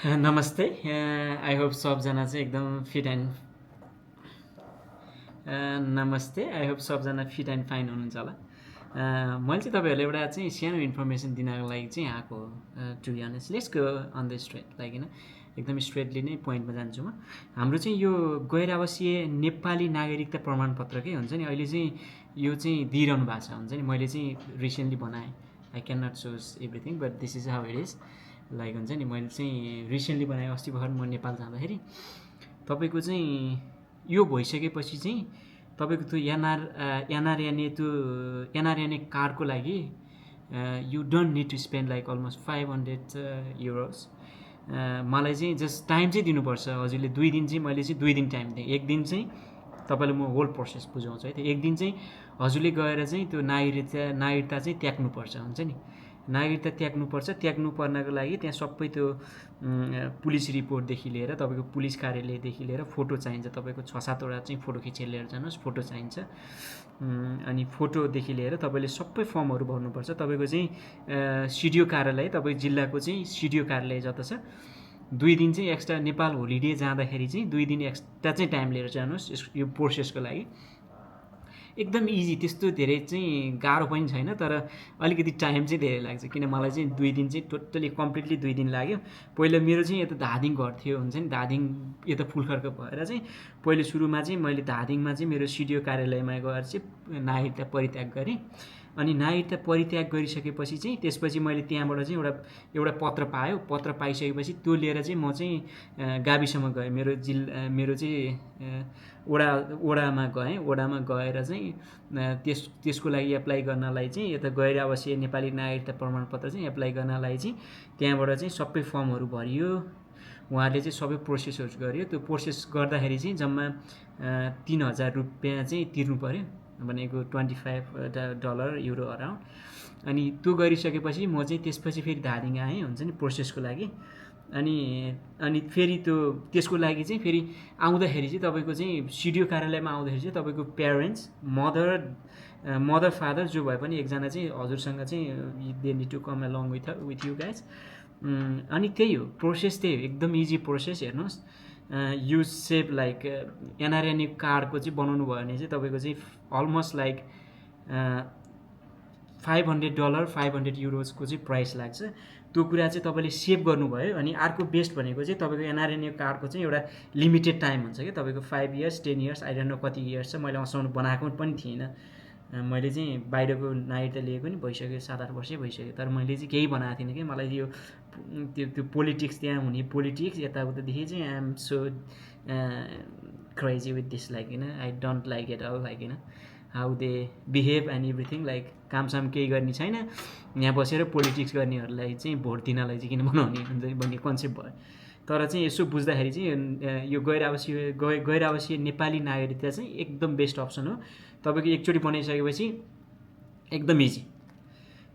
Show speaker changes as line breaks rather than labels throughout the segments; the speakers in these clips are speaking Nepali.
नमस्ते। आई होप सबजना चाहिँ एकदम फिट एन्ड नमस्ते। आई होप सबजना फिट एन्ड फाइन हुनुहुन्छ होला। मैले चाहिँ तपाईँहरूलाई एउटा चाहिँ सानो इन्फर्मेसन दिनको लागि चाहिँ आएको to be honest. Let's go on the straight like होइन, एकदम स्ट्रेटली नै पोइन्टमा जान्छु म। हाम्रो चाहिँ यो गैर आवासीय नेपाली नागरिकता प्रमाणपत्रकै हुन्छ नि, अहिले चाहिँ यो चाहिँ दिइरहनु भएको छ। हुन्छ नि, मैले चाहिँ रिसेन्टली बनाएँ। I can not show everything but this is how it is. Like हुन्छ नि, मैले चाहिँ रिसेन्टली बनाएँ। अस्ति भर्खर म नेपाल जाँदाखेरि तपाईँको चाहिँ यो भइसकेपछि चाहिँ तपाईँको त्यो एनआरएनए कार्डको लागि you don't need to spend like almost 500 euros। मलाई चाहिँ जस्ट टाइम चाहिँ दिनुपर्छ हजुरले। 2 दिन चाहिँ मैले चाहिँ 2 दिन टाइम दिएँ। एक दिन चाहिँ तपाईँलाई म होल प्रोसेस बुझाउँछु है। त्यो एक दिन चाहिँ हजुरले गएर चाहिँ त्यो नागरिकता चाहिँ त्याग्नुपर्छ। हुन्छ नि, नागरिकता त्याग्नु पर्नको लागि त्यहाँ सबै त्यो पुलिस रिपोर्टदेखि लिएर तपाईँको पुलिस कार्यालयदेखि लिएर फोटो चाहिन्छ। तपाईँको 6-7वटा चाहिँ फोटो खिचेर लिएर जानुहोस्, फोटो चाहिन्छ। अनि फोटोदेखि लिएर तपाईँले सबै फर्महरू भर्नुपर्छ। तपाईँको चाहिँ सिडिओ कार्यालय, तपाईँको जिल्लाको चाहिँ सिडिओ कार्यालय जता छ, 2 दिन चाहिँ एक्स्ट्रा नेपाल होलिडे जाँदाखेरि चाहिँ 2 दिन एक्स्ट्रा चाहिँ टाइम लिएर जानुहोस् यो प्रोसेसको लागि। एकदम इजी, त्यस्तो धेरै चाहिँ गाह्रो पनि छैन, तर अलिकति टाइम चाहिँ धेरै लाग्छ। किन मलाई चाहिँ 2 दिन चाहिँ टोटली कम्प्लिटली 2 दिन लाग्यो। पहिला मेरो चाहिँ यता धादिङ घर थियो, हुन्छ नि, धादिङ यता फुलखरको भएर चाहिँ पहिले सुरुमा चाहिँ मैले धादिङमा चाहिँ मेरो सिडिओ कार्यालयमा गएर चाहिँ नागरिकता परित्याग गरेँ। अनि नागरिकता परित्याग गरिसकेपछि चाहिँ त्यसपछि मैले त्यहाँबाट चाहिँ एउटा पत्र पायो। पत्र पाइसकेपछि त्यो लिएर चाहिँ म चाहिँ गाविसमा गएँ। मेरो चाहिँ ओडामा गएँ। ओडामा गएर चाहिँ त्यसको लागि एप्लाई गर्नलाई चाहिँ यता गैर आवासीय नेपाली नागरिकता प्रमाणपत्र चाहिँ एप्लाई गर्नलाई चाहिँ त्यहाँबाट चाहिँ सबै फर्महरू भरियो। उहाँले चाहिँ सबै प्रोसेसहरू गर्यो। त्यो प्रोसेस गर्दाखेरि चाहिँ जम्मा 3000 रुपियाँ चाहिँ तिर्नु पऱ्यो, भनेको $25 युरो अराउन्ड। अनि त्यो गरिसकेपछि म चाहिँ त्यसपछि फेरि धादिङ आएँ, हुन्छ नि, प्रोसेसको लागि। अनि फेरि त्यसको लागि चाहिँ फेरि आउँदाखेरि चाहिँ तपाईँको चाहिँ सिडिओ कार्यालयमा आउँदाखेरि चाहिँ तपाईँको प्यारेन्ट्स, मदर फादर जो भए पनि एकजना चाहिँ हजुरसँग चाहिँ they need to come along with you guys. अनि त्यही हो प्रोसेस, त्यही हो, एकदम इजी प्रोसेस। हेर्नुहोस्, यु सेभ लाइक एनआरएनए कार्डको चाहिँ बनाउनु भयो भने चाहिँ तपाईँको चाहिँ अलमोस्ट लाइक $500 500 युरोजको चाहिँ प्राइस लाग्छ। त्यो कुरा चाहिँ तपाईँले सेभ गर्नुभयो। अनि अर्को बेस्ट भनेको चाहिँ तपाईँको एनआरएनए कार्डको चाहिँ एउटा लिमिटेड टाइम हुन्छ क्या, तपाईँको 5 years 10 years I don't know कति इयर्स छ। मैले असाउन्ड बनाएको पनि थिइनँ। मैले चाहिँ बाहिरको नागरिकता लिएको नि भइसक्यो, 7-8 वर्षै भइसक्यो, तर मैले चाहिँ केही बनाएको थिइनँ कि। मलाई त्यो पोलिटिक्स, त्यहाँ हुने पोलिटिक्स यताउतादेखि चाहिँ I am so crazy with this, like होइन, I don't like it all, like होइन, how they behave and everything. Like कामसाम केही गर्ने छैन, यहाँ बसेर पोलिटिक्स गर्नेहरूलाई चाहिँ भोट दिनलाई चाहिँ किन बनाउने भन्ने कन्सेप्ट भयो। तर चाहिँ यसो बुझ्दाखेरि चाहिँ यो गैर आवासीय नेपाली नागरिकता चाहिँ एकदम बेस्ट अप्सन हो। तपाईँको एकचोटि बनाइसकेपछि एकदम इजी।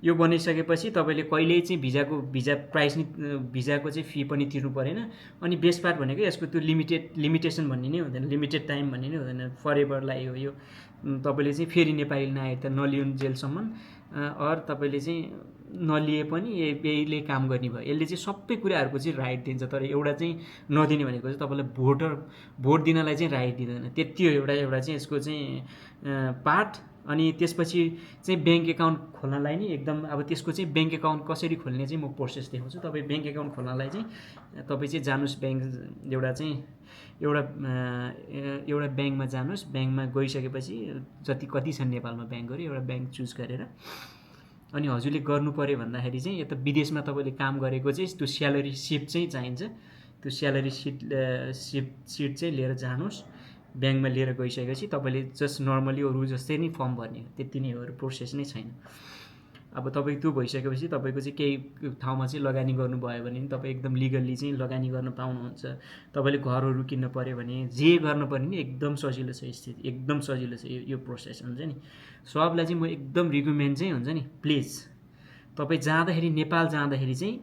यो बनाइसकेपछि तपाईँले कहिल्यै चाहिँ भिजा प्राइस नि, भिजाको चाहिँ फी पनि तिर्नु परेन। अनि बेस्ट पार्ट भनेको यसको त्यो लिमिटेसन भन्ने नै हुँदैन, लिमिटेड टाइम भन्ने नै हुँदैन, फरएभरलाई हो यो। तपाईँले चाहिँ फेरि नेपाली नागरिकता नलिउन्जेलसम्म अर तपाईँले चाहिँ नलिए पनि यहीले काम गर्ने भयो। यसले चाहिँ सबै कुराहरूको चाहिँ राइट दिन्छ, तर एउटा चाहिँ नदिने भनेको चाहिँ तपाईँलाई भोट दिनलाई चाहिँ राइट दिँदैन। त्यति हो एउटा चाहिँ यसको चाहिँ पार्ट। अनि त्यसपछि चाहिँ ब्याङ्क एकाउन्ट खोल्नलाई नि एकदम, अब त्यसको चाहिँ ब्याङ्क एकाउन्ट कसरी खोल्ने चाहिँ म प्रोसेस देखाउँछु। तपाईँ ब्याङ्क एकाउन्ट खोल्नलाई चाहिँ तपाईँ चाहिँ जानुहोस् ब्याङ्क, एउटा ब्याङ्कमा जानुहोस्। ब्याङ्कमा गइसकेपछि कति छन् नेपालमा ब्याङ्कहरू, एउटा ब्याङ्क चुज गरेर अनि हजुरले गर्नु पऱ्यो भन्दाखेरि चाहिँ यता विदेशमा तपाईँले काम गरेको चाहिँ त्यो स्यालेरी सिट चाहिँ चाहिन्छ। त्यो स्यालेरी सिट चाहिँ लिएर जानुहोस्। ब्याङ्कमा लिएर गइसकेपछि तपाईँले जस्ट नर्मली अरू जस्तै नै फर्म भर्ने हो, त्यति नै हो, अरू प्रोसेस नै छैन। अब तपाईँ त्यो भइसकेपछि तपाईँको चाहिँ केही ठाउँमा चाहिँ लगानी गर्नुभयो भने नि तपाईँ एकदम लिगल्ली चाहिँ लगानी गर्न पाउनुहुन्छ। तपाईँले घरहरू किन्न पऱ्यो भने, जे गर्न पर्ने नि एकदम सजिलो छ स्थिति, एकदम सजिलो छ यो प्रोसेस, हुन्छ नि। सबलाई चाहिँ म एकदम रिकमेन्ड चाहिँ, हुन्छ नि, प्लिज तपाईँ जाँदाखेरि, नेपाल जाँदाखेरि चाहिँ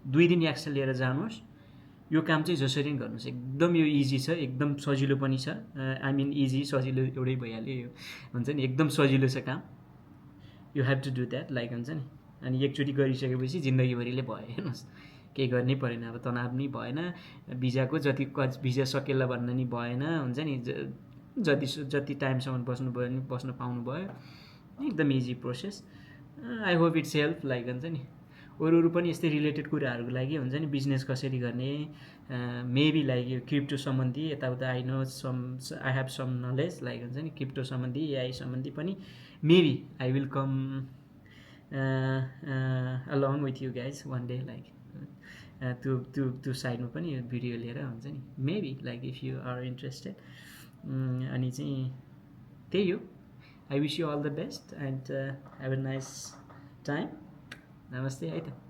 2 दिन एक्स्ट्रा लिएर जानुहोस्। यो काम चाहिँ जसरी पनि गर्नुहोस्, एकदम यो इजी छ, एकदम सजिलो पनि छ। आई मिन इजी सजिलो एउटै भइहाल्यो यो, हुन्छ नि, एकदम सजिलो छ काम। You have to do that, like हुन्छ नि। अनि एकचोटि गरिसकेपछि जिन्दगीभरिले भयो। हेर्नुहोस्, केही गर्नै परेन, अब तनाव नि भएन, भिजाको जति भिजा सकेला भन्न नि भएन, हुन्छ नि, जति जति टाइमसम्म बस्नु भयो नि बस्न पाउनु भयो, एकदम easy process. I hope it's help, like हुन्छ नि अरू पनि यस्तै रिलेटेड कुराहरूको लागि हुन्छ नि, बिजनेस कसरी गर्ने, मेबी लाइक यो क्रिप्टो सम्बन्धी यताउता, I know some, I have some knowledge, like हुन्छ नि क्रिप्टो सम्बन्धी, एआई सम्बन्धी पनि maybe I will come along with you guys one day, like त्यो साइडमा पनि भिडियो लिएर हुन्छ नि, maybe like if you are interested. अनि चाहिँ त्यही हो, I wish you all the best and have a nice time. नमस्ते है त।